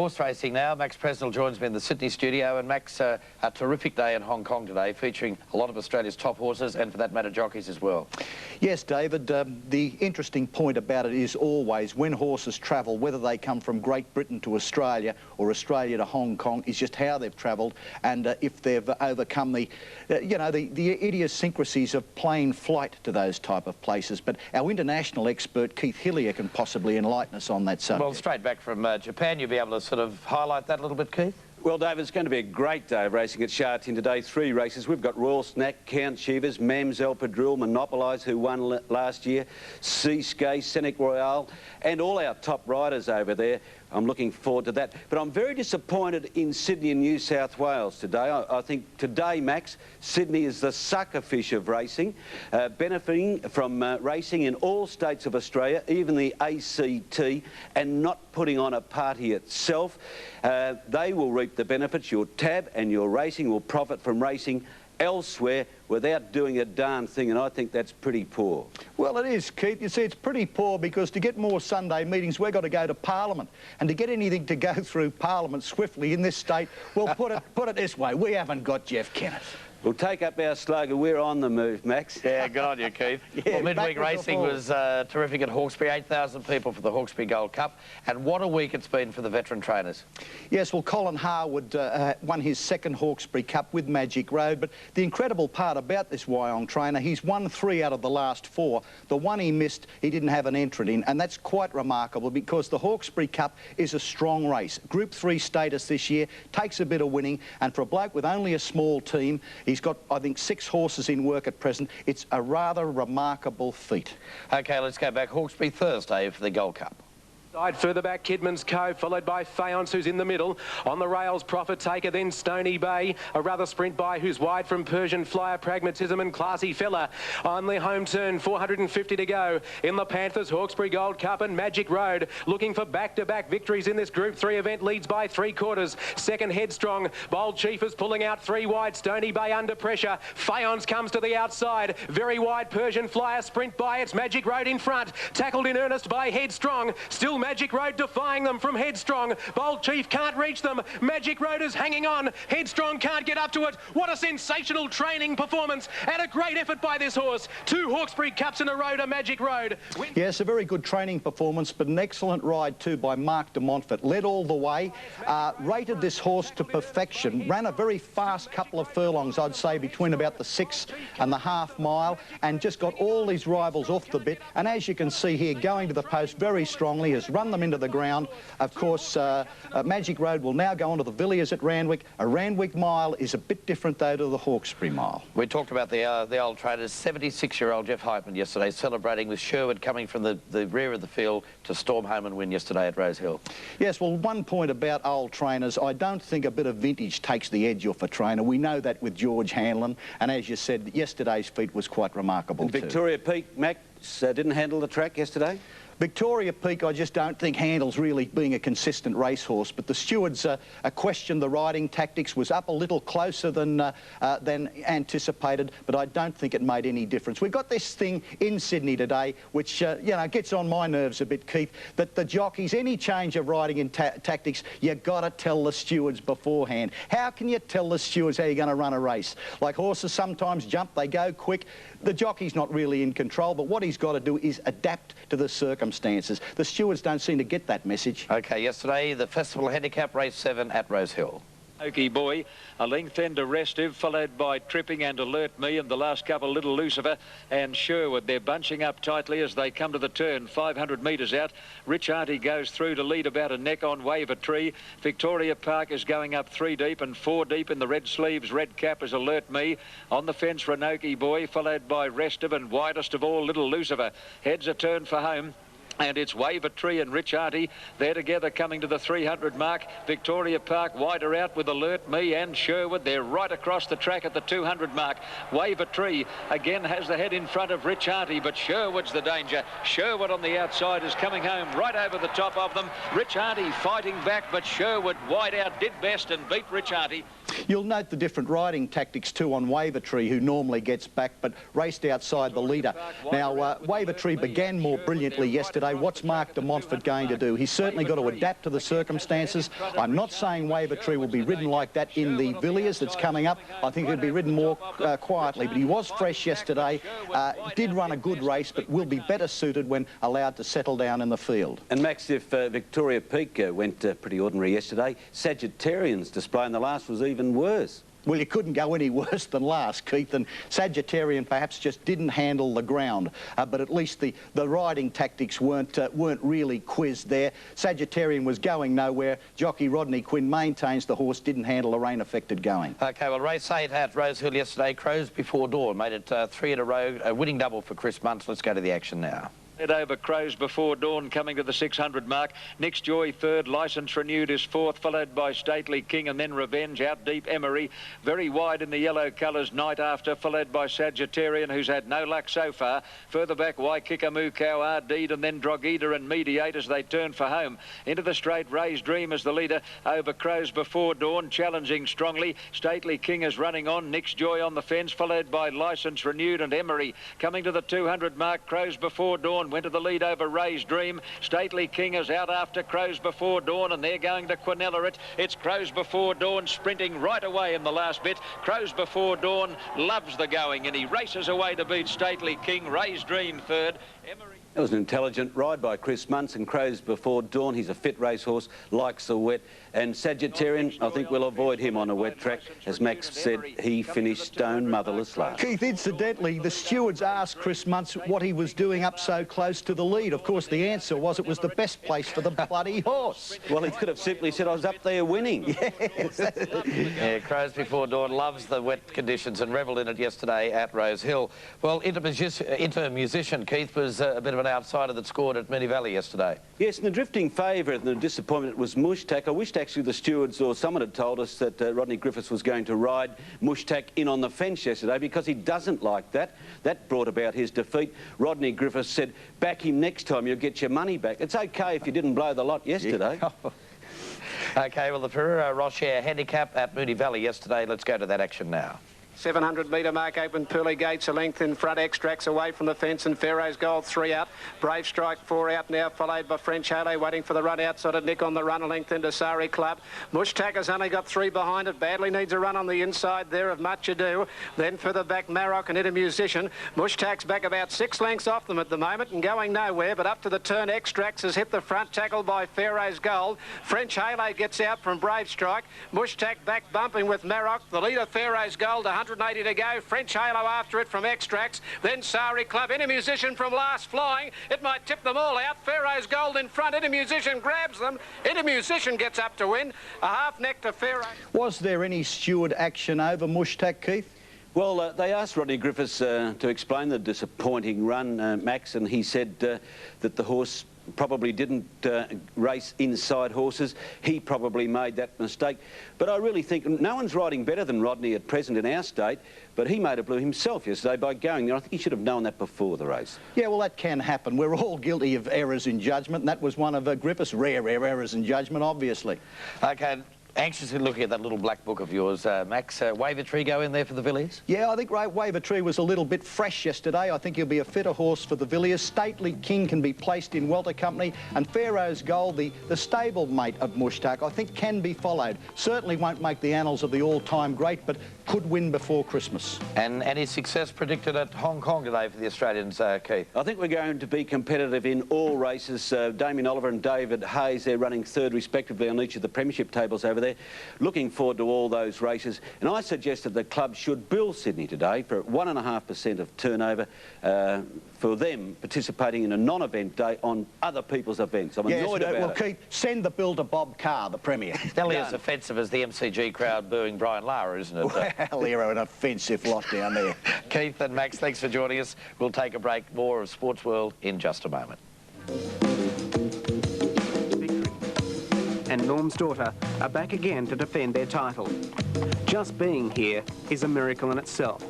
Horse racing now. Max Presnell joins me in the Sydney studio. And Max, a terrific day in Hong Kong today, featuring a lot of Australia's top horses and, for that matter, jockeys as well. Yes, David. The interesting point about it is always when horses travel, whether they come from Great Britain to Australia or Australia to Hong Kong, is just how they've travelled and if they've overcome the idiosyncrasies of plane flight to those type of places. But our international expert, Keith Hillier, can possibly enlighten us on that subject. Well, straight back from Japan, you'll be able to sort of highlight that a little bit, Keith? Well, David, it's going to be a great day of racing at Sha Tin today. 3 races. We've got Royal Snack, Count Shivers, Mams El Padril, Monopolise, who won last year, Seascape, Scenic Royale, and all our top riders over there. I'm looking forward to that. But I'm very disappointed in Sydney and New South Wales today. I think today, Max, Sydney is the sucker fish of racing, benefiting from racing in all states of Australia, even the ACT, and not putting on a party itself. They will reap the benefits. Your tab and your racing will profit from racing elsewhere without doing a darn thing, and I think that's pretty poor. Well, it is, Keith. You see, it's pretty poor because to get more Sunday meetings, we've got to go to Parliament. And to get anything to go through Parliament swiftly in this state, well, put it this way, we haven't got Jeff Kenneth. We'll take up our slogan, we're on the move, Max. Yeah, good on you, Keith. Yeah, well, midweek racing was terrific at Hawkesbury. 8,000 people for the Hawkesbury Gold Cup. And what a week it's been for the veteran trainers. Yes, well, Colin Harwood won his second Hawkesbury Cup with Magic Road. But the incredible part about this Wyong trainer, he's won 3 out of the last 4. The one he missed, he didn't have an entrant in. And that's quite remarkable because the Hawkesbury Cup is a strong race. Group 3 status this year, takes a bit of winning. And for a bloke with only a small team, he's got, I think, 6 horses in work at present. It's a rather remarkable feat. OK, let's go back. Hawkesbury Thursday for the Gold Cup. Side further back, Kidman's Cove, followed by Faience, who's in the middle. On the rails, Profit Taker, then Stony Bay. A rather sprint by who's wide from Persian Flyer, Pragmatism and Classy Fella. On the home turn, 450 to go. In the Panthers, Hawkesbury Gold Cup and Magic Road. Looking for back-to-back victories in this Group 3 event. Leads by 3/4. Second, Headstrong. Bold Chief is pulling out 3 wide. Stony Bay under pressure. Faience comes to the outside. Very wide, Persian Flyer, sprint by. It's Magic Road in front. Tackled in earnest by Headstrong. Still Magic Road defying them from Headstrong. Bold Chief can't reach them. Magic Road is hanging on. Headstrong can't get up to it. What a sensational training performance and a great effort by this horse. 2 Hawkesbury Cups in a row to Magic Road. Yes, a very good training performance, but an excellent ride too by Mark de Montfort. Led all the way, rated this horse to perfection, ran a very fast couple of furlongs, I'd say, between about the 6.5 mile, and just got all these rivals off the bit. And as you can see here, going to the post very strongly, has run them into the ground. Of course, Magic Road will now go on to the Villiers at Randwick. A Randwick mile is a bit different, though, to the Hawkesbury mile. We talked about the old trainers. 76-year-old Jeff Heitman yesterday celebrating with Sherwood coming from the rear of the field to storm home and win yesterday at Rose Hill. Yes, well, one point about old trainers, I don't think a bit of vintage takes the edge off a trainer. We know that with George Hanlon, and as you said, yesterday's feat was quite remarkable too. Victoria Peak, Max, didn't handle the track yesterday? Victoria Peak, I just don't think handles really being a consistent racehorse, but the stewards questioned the riding tactics, was up a little closer than anticipated, but I don't think it made any difference. We've got this thing in Sydney today, which, you know, gets on my nerves a bit, Keith, that the jockeys, any change of riding in tactics, you got to tell the stewards beforehand. How can you tell the stewards how you're going to run a race? Like horses sometimes jump, they go quick. The jockey's not really in control, but what he's got to do is adapt to the circumstances. The stewards don't seem to get that message. OK, yesterday, the Festival Handicap Race 7 at Rose Hill. Okie Boy, a length end to Restive, followed by Tripping and Alert Me, and the last couple, Little Lucifer and Sherwood. They're bunching up tightly as they come to the turn, 500 metres out. Rich Auntie goes through to lead about a neck on Wave a Tree. Victoria Park is going up 3 deep and 4 deep in the red sleeves. Red Cap is Alert Me. On the fence, Renoki Boy, followed by Restive, and widest of all, Little Lucifer. Heads a turn for home. And it's Wave a Tree and Rich Auntie. They're together coming to the 300 mark. Victoria Park wider out with Alert Me and Sherwood. They're right across the track at the 200 mark. Wave a Tree again has the head in front of Rich Auntie, but Sherwood's the danger. Sherwood on the outside is coming home right over the top of them. Rich Auntie fighting back, but Sherwood wide out did best and beat Rich Auntie. You'll note the different riding tactics too on Wave a Tree, who normally gets back but raced outside the leader. Now, Wave a Tree began more brilliantly yesterday. yesterday. What's Mark de Montfort going to do? He's certainly got to adapt to the circumstances. I'm not saying Waver Tree will be ridden like that in the Villiers that's coming up. I think he'll be ridden more quietly, but he was fresh yesterday, did run a good race, but will be better suited when allowed to settle down in the field. And Max, if Victoria Peak went pretty ordinary yesterday, Sagittarian's display in the last was even worse. Well, you couldn't go any worse than last, Keith, and Sagittarian perhaps just didn't handle the ground, but at least the riding tactics weren't really quizzed there. Sagittarian was going nowhere. Jockey Rodney Quinn maintains the horse didn't handle the rain-affected going. OK, well, race 8 at Rosehill yesterday, Crows Before Dawn, made it 3 in a row, a winning double for Chris Muntz. Let's go to the action now. Over Crows Before Dawn coming to the 600 mark. Nick's Joy third, Licence Renewed is fourth, followed by Stately King and then Revenge. Out deep Emery, very wide in the yellow colours, Night After, followed by Sagittarian, who's had no luck so far. Further back, Waikika Cow, Ardeed and then Drogheda and Mediate as they turn for home. Into the straight, Ray's Dream as the leader over Crows Before Dawn, challenging strongly. Stately King is running on, Nick's Joy on the fence, followed by Licence Renewed and Emery. Coming to the 200 mark, Crows Before Dawn went to the lead over Ray's Dream. Stately King is out after Crows Before Dawn and they're going to Quinella it. It's Crows Before Dawn sprinting right away in the last bit. Crows Before Dawn loves the going and he races away to beat Stately King. Ray's Dream third. Emery. That was an intelligent ride by Chris Muntz, and Crows Before Dawn. He's a fit racehorse, likes the wet. And Sagittarian, I think we'll avoid him on a wet track. As Max said, he finished stone motherless last. Keith, incidentally, the stewards asked Chris Muntz what he was doing up so close to the lead. Of course, the answer was it was the best place for the bloody horse. Well, he could have simply said, I was up there winning. Yes, that's it. Yeah, Crows Before Dawn loves the wet conditions and revelled in it yesterday at Rosehill. Well, Inter-Musician, Keith, was a bit of an outsider that scored at Moonee Valley yesterday. Yes, and the drifting favourite and the disappointment was Mushtak. I wished actually the stewards or someone had told us that Rodney Griffiths was going to ride Mushtak in on the fence yesterday because he doesn't like that. That brought about his defeat. Rodney Griffiths said, back him next time, you'll get your money back. It's OK if you didn't blow the lot yesterday. Yeah. OK, well, the Ferrero Rocher handicap at Moonee Valley yesterday. Let's go to that action now. 700-metre mark, open Pearly Gates a length in front, Extracts away from the fence and Pharaoh's Gold 3 out. Brave Strike 4 out now, followed by French Halo waiting for the run outside of Nick on the run, a length into Sari Club. Mushtak has only got 3 behind it, badly needs a run on the inside there of Much Ado. Then further back Marok and Inter-Musician. Mushtak's back about 6 lengths off them at the moment and going nowhere, but up to the turn Extracts has hit the front, tackled by Pharaoh's Gold. French Halo gets out from Brave Strike. Mushtak back bumping with Marok. The leader Pharaoh's Gold, 180 to go. French Halo after it from Extracts. Then Sari Club. Inter-Musician from last flying. It might tip them all out. Pharaoh's Gold in front. Inter-Musician grabs them. Inter-Musician gets up to win. A half neck to Pharaoh. Was there any steward action over Mushtak, Keith? Well, they asked Rodney Griffiths to explain the disappointing run, Max, and he said that the horse probably didn't race inside horses. He probably made that mistake. But I really think no one's riding better than Rodney at present in our state, but he made a blue himself yesterday by going there. I think he should have known that before the race. Yeah, well, that can happen. We're all guilty of errors in judgment, and that was one of Griffiths' rare errors in judgment, obviously. OK. Anxiously looking at that little black book of yours, Max. Waver Tree go in there for the Villiers? Yeah, I think Waver Tree was a little bit fresh yesterday. I think he'll be a fitter horse for the Villiers. Stately King can be placed in welter company, and Pharaoh's Gold, the stable mate of Mushtak, I think can be followed. Certainly won't make the annals of the all-time great, but could win before Christmas. And his success predicted at Hong Kong today for the Australians, Keith? I think we're going to be competitive in all races. Damien Oliver and David Hayes, they're running third respectively on each of the premiership tables over there. Looking forward to all those races. And I suggest that the club should bill Sydney today for 1.5% of turnover for them participating in a non-event day on other people's events. I'm annoyed about it. Well, Keith, send the bill to Bob Carr, the Premier. Nearly as offensive as the MCG crowd booing Brian Lara, isn't it? Well, you're an offensive lot down there. Keith and Max, thanks for joining us. We'll take a break. More of Sports World in just a moment. And Norm's daughter are back again to defend their title. Just being here is a miracle in itself.